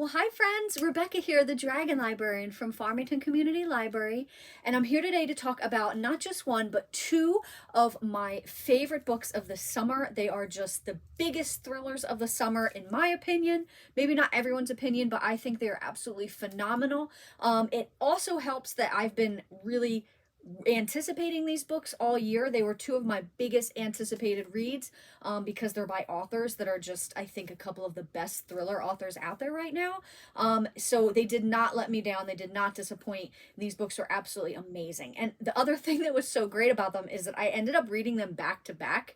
Well, hi friends, Rebecca here, the Dragon Librarian from Farmington Community Library, and I'm here today to talk about not just one, but two of my favorite books of the summer. They are just the biggest thrillers of the summer, in my opinion. Maybe not everyone's opinion, but I think they are absolutely phenomenal. It also helps that I've been really anticipating these books all year. They were two of my biggest anticipated reads because they're by authors that are just, I think, a couple of the best thriller authors out there right now. So they did not let me down. They did not disappoint. These books are absolutely amazing. And the other thing that was so great about them is that I ended up reading them back to back.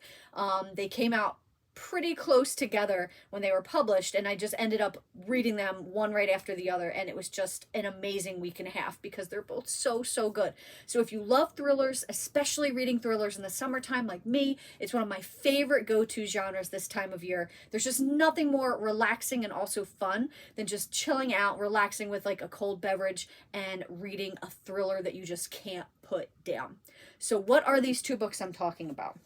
They came out pretty close together when they were published, and I just ended up reading them one right after the other, and it was just an amazing week and a half because they're both so good. So if you love thrillers, especially reading thrillers in the summertime like me, it's one of my favorite go-to genres this time of year. There's just nothing more relaxing and also fun than just chilling out, relaxing with like a cold beverage and reading a thriller that you just can't put down. So what are these two books I'm talking about?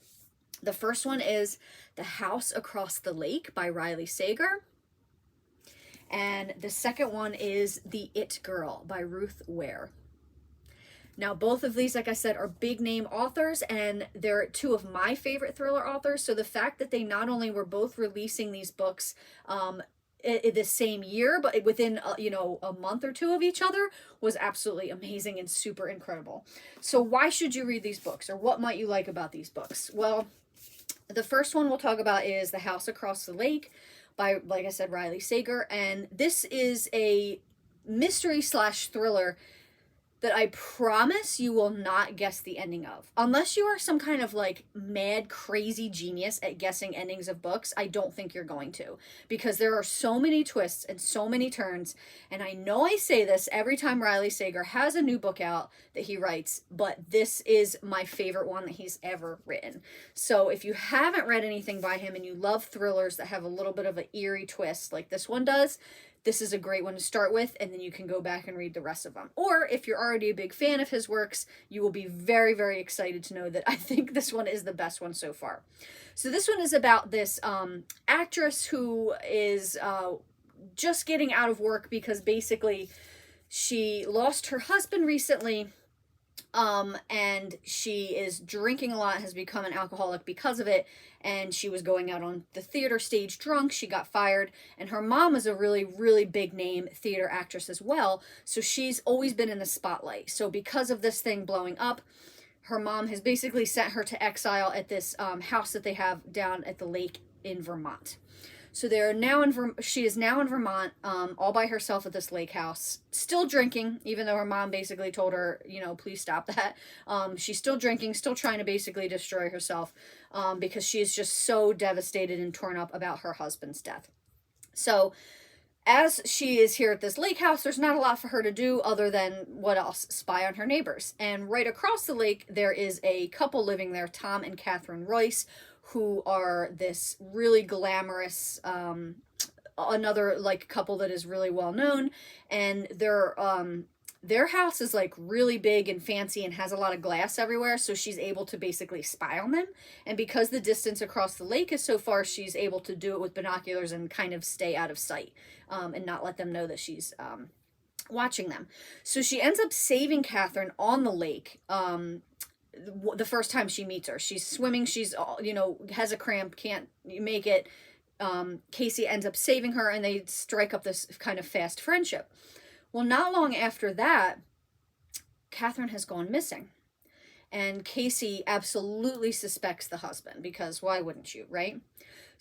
The first one is The House Across the Lake by Riley Sager. And the second one is The It Girl by Ruth Ware. Now, both of these, like I said, are big name authors, and they're two of my favorite thriller authors. So the fact that they not only were both releasing these books the same year, but within a month or two of each other, was absolutely amazing and super incredible. So why should you read these books, or what might you like about these books? Well, the first one we'll talk about is The House Across the Lake by, like I said, Riley Sager. And this is a mystery slash thriller that I promise you will not guess the ending of. Unless you are some kind of like mad, crazy genius at guessing endings of books, I don't think you're going to. Because there are so many twists and so many turns. And I know I say this every time Riley Sager has a new book out that he writes, but this is my favorite one that he's ever written. So if you haven't read anything by him and you love thrillers that have a little bit of an eerie twist like this one does, this is a great one to start with, and then you can go back and read the rest of them. Or if you're already a big fan of his works, you will be very excited to know that I think this one is the best one so far. So this one is about this actress who is just getting out of work because basically she lost her husband recently. And she is drinking a lot, has become an alcoholic because of it, and she was going out on the theater stage drunk. She got fired, and her mom is a really big name theater actress as well, so she's always been in the spotlight. So because of this thing blowing up, her mom has basically sent her to exile at this house that they have down at the lake in Vermont. So they're now she is now in Vermont, all by herself at this lake house, still drinking, even though her mom basically told her, please stop that. She's still drinking, still trying to basically destroy herself, because she is just so devastated and torn up about her husband's death. So as she is here at this lake house, there's not a lot for her to do other than, what else, spy on her neighbors. And right across the lake, there is a couple living there, Tom and Catherine Royce, who are this really glamorous, another like couple that is really well known, and their house is like really big and fancy and has a lot of glass everywhere, so she's able to basically spy on them. And because the distance across the lake is so far, she's able to do it with binoculars and kind of stay out of sight, and not let them know that she's watching them. So she ends up saving Catherine on the lake. The first time she meets her, she's swimming, she's has a cramp, can't make it. Casey ends up saving her, and they strike up this kind of fast friendship. Well, not long after that, Catherine has gone missing, and Casey absolutely suspects the husband, because why wouldn't you, right?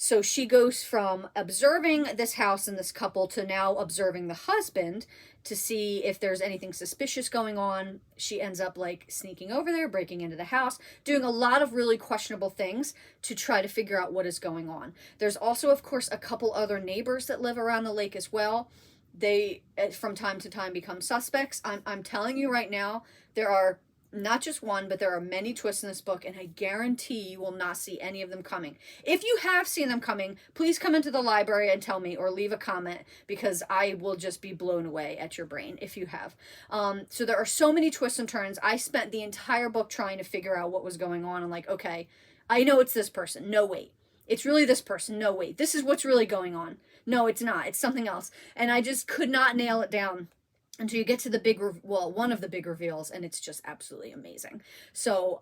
So she goes from observing this house and this couple to now observing the husband to see if there's anything suspicious going on. She ends up like sneaking over there, breaking into the house, doing a lot of really questionable things to try to figure out what is going on. There's also, of course, a couple other neighbors that live around the lake as well. They, from time to time, become suspects. I'm telling you right now, there are not just one, but there are many twists in this book, and I guarantee you will not see any of them coming. If you have seen them coming, please come into the library and tell me, or leave a comment, because I will just be blown away at your brain if you have. So there are so many twists and turns. I spent the entire book trying to figure out what was going on, and like, okay, I know it's this person. No, wait. it's really this person. No, wait, this is what's really going on. No, it's not. It's something else. And I just could not nail it down until you get to the big, one of the big reveals, and it's just absolutely amazing. So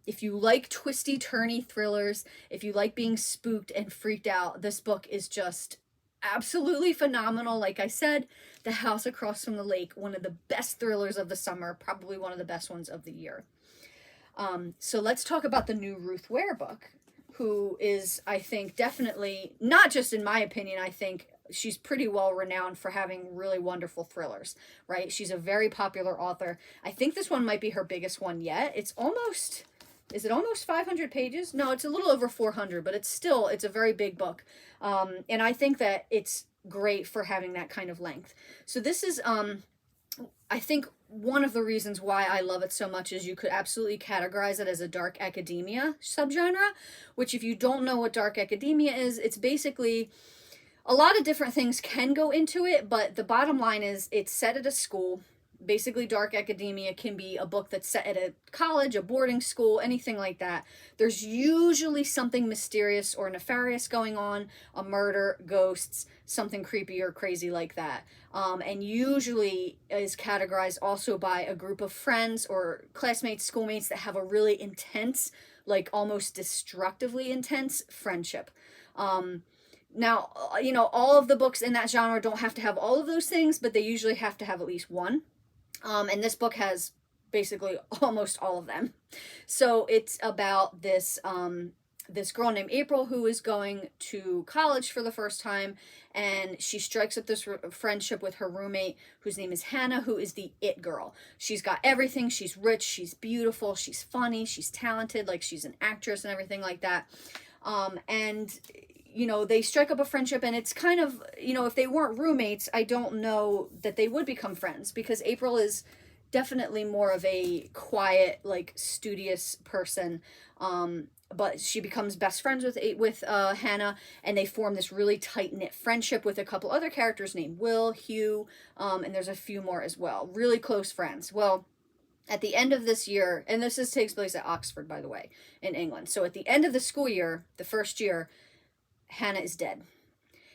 if you like twisty, turny thrillers, if you like being spooked and freaked out, this book is just absolutely phenomenal. Like I said, The House Across from the Lake, one of the best thrillers of the summer, probably one of the best ones of the year. So let's talk about the new Ruth Ware book, who is, I think, definitely, not just in my opinion, I think she's pretty well renowned for having really wonderful thrillers, right? She's a very popular author. I think this one might be her biggest one yet. It's almost, is it almost 500 pages? No, it's a little over 400, but it's a very big book. And I think that it's great for having that kind of length. So this is, I think one of the reasons why I love it so much is you could absolutely categorize it as a dark academia subgenre, which if you don't know what dark academia is, it's basically a lot of different things can go into it, but the bottom line is it's set at a school. Basically, dark academia can be a book that's set at a college, a boarding school, anything like that. There's usually something mysterious or nefarious going on, a murder, ghosts, something creepy or crazy like that. And usually is categorized also by a group of friends or classmates, schoolmates that have a really intense, like almost destructively intense friendship. Now, you know, all of the books in that genre don't have to have all of those things, but they usually have to have at least one. And this book has basically almost all of them. So it's about this this girl named April who is going to college for the first time, and she strikes up this friendship with her roommate whose name is Hannah, who is the it girl. She's got everything. She's rich, she's beautiful, she's funny, she's talented, like she's an actress and everything like that. And you know, they strike up a friendship, and it's kind of, you know, if they weren't roommates, I don't know that they would become friends, because April is definitely more of a quiet, like studious person. But she becomes best friends with Hannah, and they form this really tight-knit friendship with a couple other characters named Will, Hugh, and there's a few more as well. Really close friends. Well, at the end of this year, and takes place at Oxford, by the way, in England. So at the end of the school year, the first year, Hannah is dead.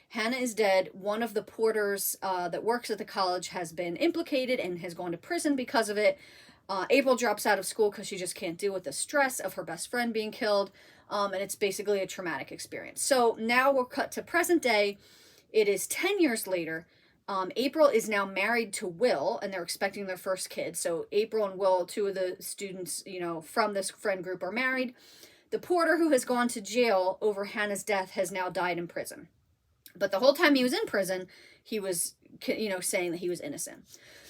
Hannah is dead. One of the porters that works at the college has been implicated and has gone to prison because of it. April drops out of school because she just can't deal with the stress of her best friend being killed. And it's basically a traumatic experience. So now we're cut to present day. It is 10 years later. April is now married to Will, and they're expecting their first kid. So April and Will, two of the students, you know, from this friend group, are married. The porter who has gone to jail over Hannah's death has now died in prison. But the whole time he was in prison, he was, you know, saying that he was innocent.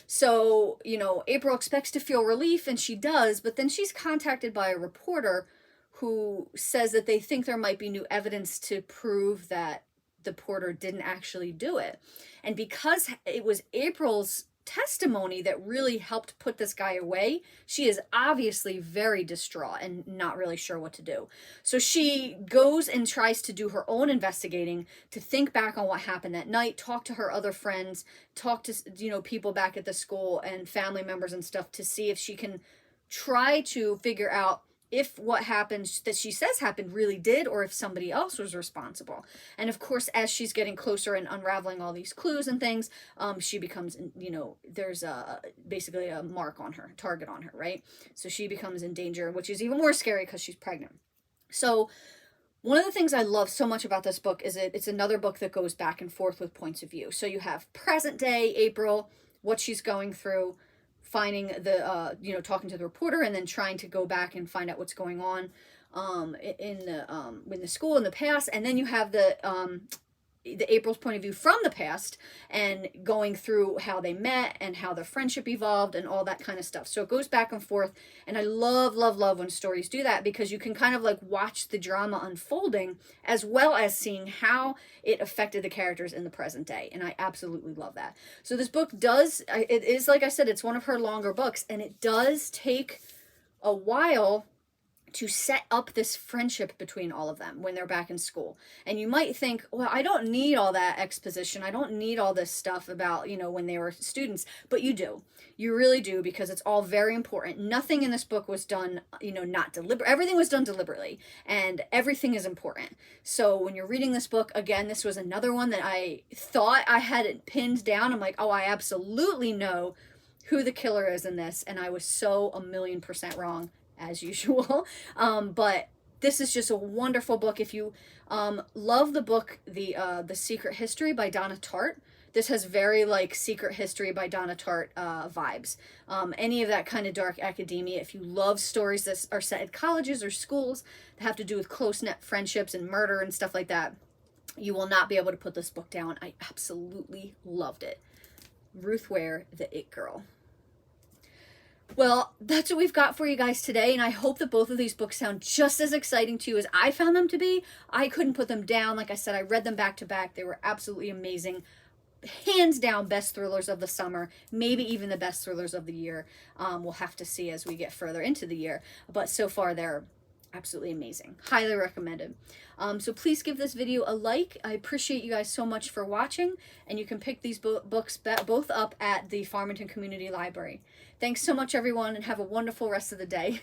So, you know, April expects to feel relief, and she does, but then she's contacted by a reporter who says that they think there might be new evidence to prove that the porter didn't actually do it. And because it was April's testimony that really helped put this guy away, she is obviously very distraught and not really sure what to do. So she goes and tries to do her own investigating, to think back on what happened that night, talk to her other friends, talk to, you know, people back at the school and family members and stuff, to see if she can try to figure out if what happened that she says happened really did, or if somebody else was responsible. And of course, as she's getting closer and unraveling all these clues and things, she becomes, you know, there's basically a mark on her, target on her, right? So she becomes in danger, which is even more scary because she's pregnant. So one of the things I love so much about this book is it's another book that goes back and forth with points of view. So you have present day April, what she's going through, finding the, you know, talking to the reporter, and then trying to go back and find out what's going on in the school in the past. And then you have the April's point of view from the past, and going through how they met and how their friendship evolved and all that kind of stuff. So it goes back and forth, and I love when stories do that, because you can kind of like watch the drama unfolding as well as seeing how it affected the characters in the present day, and I absolutely love that. So this book it is, like I said, it's one of her longer books, and it does take a while to set up this friendship between all of them when they're back in school. And you might think, well, I don't need all that exposition. I don't need all this stuff about, you know, when they were students, but you do. You really do, because it's all very important. Nothing in this book was done, you know, not deliberate. Everything was done deliberately, and everything is important. So when you're reading this book, again, this was another one that I thought I had it pinned down. I'm like, oh, I absolutely know who the killer is in this, and I was so 1,000,000% wrong, as usual. But this is just a wonderful book. If you love the book, The Secret History by Donna Tartt, this has very like Secret History by Donna Tartt vibes. Any of that kind of dark academia. If you love stories that are set at colleges or schools that have to do with close-knit friendships and murder and stuff like that, you will not be able to put this book down. I absolutely loved it. Ruth Ware, The It Girl. Well, that's what we've got for you guys today, and I hope that both of these books sound just as exciting to you as I found them to be. I couldn't put them down. Like I said, I read them back to back. They were absolutely amazing. Hands down, best thrillers of the summer, maybe even the best thrillers of the year. We'll have to see as we get further into the year, but so far they're absolutely amazing. Highly recommended. So please give this video a like. I appreciate you guys so much for watching, and you can pick these books both up at the Farmington Community Library. Thanks so much, everyone, and have a wonderful rest of the day.